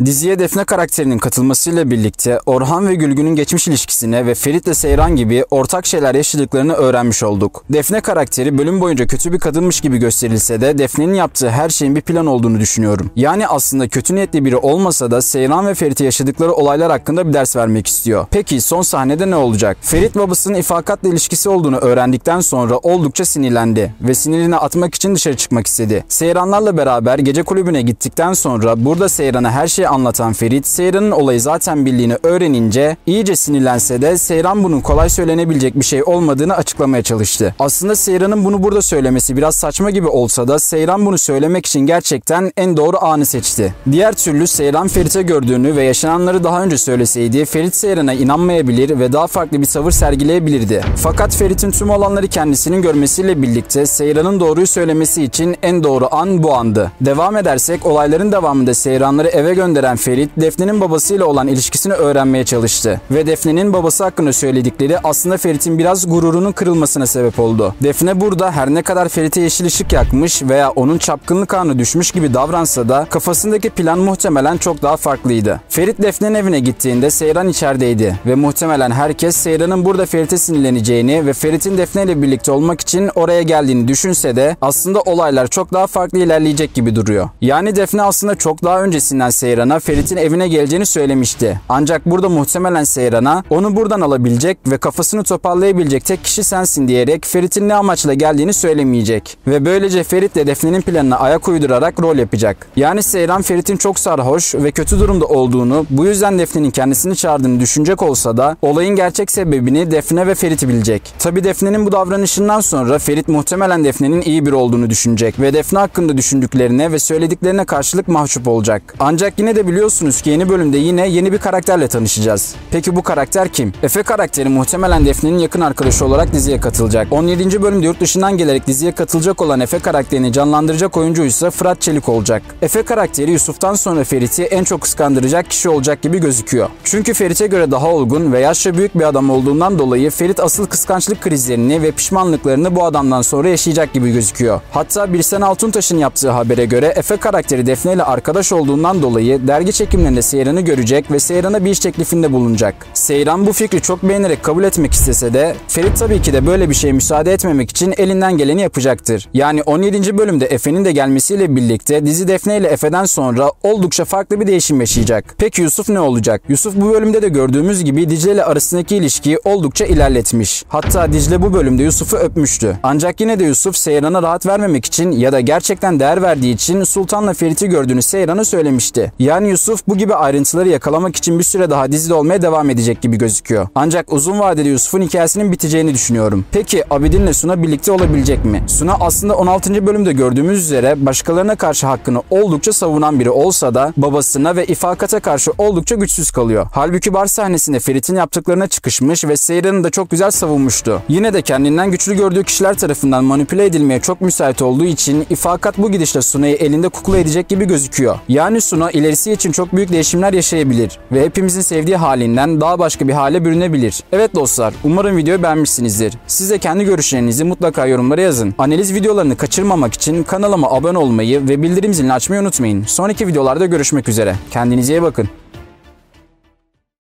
Diziye Defne karakterinin katılmasıyla birlikte Orhan ve Gülgün'ün geçmiş ilişkisine ve Ferit'le Seyran gibi ortak şeyler yaşadıklarını öğrenmiş olduk. Defne karakteri bölüm boyunca kötü bir kadınmış gibi gösterilse de Defne'nin yaptığı her şeyin bir plan olduğunu düşünüyorum. Yani aslında kötü niyetli biri olmasa da Seyran ve Ferit'e yaşadıkları olaylar hakkında bir ders vermek istiyor. Peki son sahnede ne olacak? Ferit babasının İfakat'la ilişkisi olduğunu öğrendikten sonra oldukça sinirlendi ve sinirini atmak için dışarı çıkmak istedi. Seyranlarla beraber gece kulübüne gittikten sonra burada Seyran'a her şeyi anlatan Ferit, Seyran'ın olayı zaten bildiğini öğrenince iyice sinirlense de Seyran bunun kolay söylenebilecek bir şey olmadığını açıklamaya çalıştı. Aslında Seyran'ın bunu burada söylemesi biraz saçma gibi olsa da Seyran bunu söylemek için gerçekten en doğru anı seçti. Diğer türlü Seyran Ferit'e gördüğünü ve yaşananları daha önce söyleseydi Ferit Seyran'a inanmayabilir ve daha farklı bir tavır sergileyebilirdi. Fakat Ferit'in tüm olanları kendisinin görmesiyle birlikte Seyran'ın doğruyu söylemesi için en doğru an bu andı. Devam edersek olayların devamında Seyranları eve gönderen Ferit, Defne'nin babasıyla olan ilişkisini öğrenmeye çalıştı. Ve Defne'nin babası hakkında söyledikleri aslında Ferit'in biraz gururunun kırılmasına sebep oldu. Defne burada her ne kadar Ferit'e yeşil ışık yakmış veya onun çapkınlık anı düşmüş gibi davransa da kafasındaki plan muhtemelen çok daha farklıydı. Ferit Defne'nin evine gittiğinde Seyran içerideydi ve muhtemelen herkes Seyran'ın burada Ferit'e sinirleneceğini ve Ferit'in Defne ile birlikte olmak için oraya geldiğini düşünse de aslında olaylar çok daha farklı ilerleyecek gibi duruyor. Yani Defne aslında çok daha öncesinden Seyran'a Ferit'in evine geleceğini söylemişti. Ancak burada muhtemelen Seyran'a onu buradan alabilecek ve kafasını toparlayabilecek tek kişi sensin diyerek Ferit'in ne amaçla geldiğini söylemeyecek. Ve böylece Ferit de Defne'nin planına ayak uydurarak rol yapacak. Yani Seyran Ferit'in çok sarhoş ve kötü durumda olduğunu, bu yüzden Defne'nin kendisini çağırdığını düşünecek olsa da olayın gerçek sebebini Defne ve Ferit bilecek. Tabi Defne'nin bu davranışından sonra Ferit muhtemelen Defne'nin iyi biri olduğunu düşünecek ve Defne hakkında düşündüklerine ve söylediklerine karşılık mahcup olacak. Ancak yine de biliyorsunuz ki yeni bölümde yine yeni bir karakterle tanışacağız. Peki bu karakter kim? Efe karakteri muhtemelen Defne'nin yakın arkadaşı olarak diziye katılacak. 17. bölümde yurt dışından gelerek diziye katılacak olan Efe karakterini canlandıracak oyuncu ise Fırat Çelik olacak. Efe karakteri Yusuf'tan sonra Ferit'i en çok kıskandıracak kişi olacak gibi gözüküyor. Çünkü Ferit'e göre daha olgun ve yaşça büyük bir adam olduğundan dolayı Ferit asıl kıskançlık krizlerini ve pişmanlıklarını bu adamdan sonra yaşayacak gibi gözüküyor. Hatta Birsen Altuntaş'ın yaptığı habere göre Efe karakteri Defne ile arkadaş olduğundan dolayı dergi çekimlerinde Seyran'ı görecek ve Seyran'a bir iş teklifinde bulunacak. Seyran bu fikri çok beğenerek kabul etmek istese de Ferit tabii ki de böyle bir şeye müsaade etmemek için elinden geleni yapacaktır. Yani 17. bölümde Efe'nin de gelmesiyle birlikte dizi Defne ile Efe'den sonra oldukça farklı bir değişim yaşayacak. Peki Yusuf ne olacak? Yusuf bu bölümde de gördüğümüz gibi Dicle ile arasındaki ilişkiyi oldukça ilerletmiş. Hatta Dicle bu bölümde Yusuf'u öpmüştü. Ancak yine de Yusuf Seyran'a rahat vermemek için ya da gerçekten değer verdiği için Sultan'la Ferit'i gördüğünü Seyran'a söylemişti. Yani Yusuf bu gibi ayrıntıları yakalamak için bir süre daha dizide olmaya devam edecek gibi gözüküyor. Ancak uzun vadede Yusuf'un hikayesinin biteceğini düşünüyorum. Peki Abidin'le Suna birlikte olabilecek mi? Suna aslında 16. bölümde gördüğümüz üzere başkalarına karşı hakkını oldukça savunan biri olsa da babasına ve İfakat'a karşı oldukça güçsüz kalıyor. Halbuki bar sahnesinde Ferit'in yaptıklarına çıkışmış ve Seyran'ı da çok güzel savunmuştu. Yine de kendinden güçlü gördüğü kişiler tarafından manipüle edilmeye çok müsait olduğu için İfakat bu gidişle Suna'yı elinde kukla edecek gibi gözüküyor. Yani Suna ilerisi için çok büyük değişimler yaşayabilir ve hepimizin sevdiği halinden daha başka bir hale bürünebilir. Evet dostlar, umarım videoyu beğenmişsinizdir. Siz de kendi görüşlerinizi mutlaka yorumlara yazın. Analiz videolarını kaçırmamak için kanalıma abone olmayı ve bildirim zilini açmayı unutmayın. Sonraki videolarda görüşmek üzere. Kendinize iyi bakın.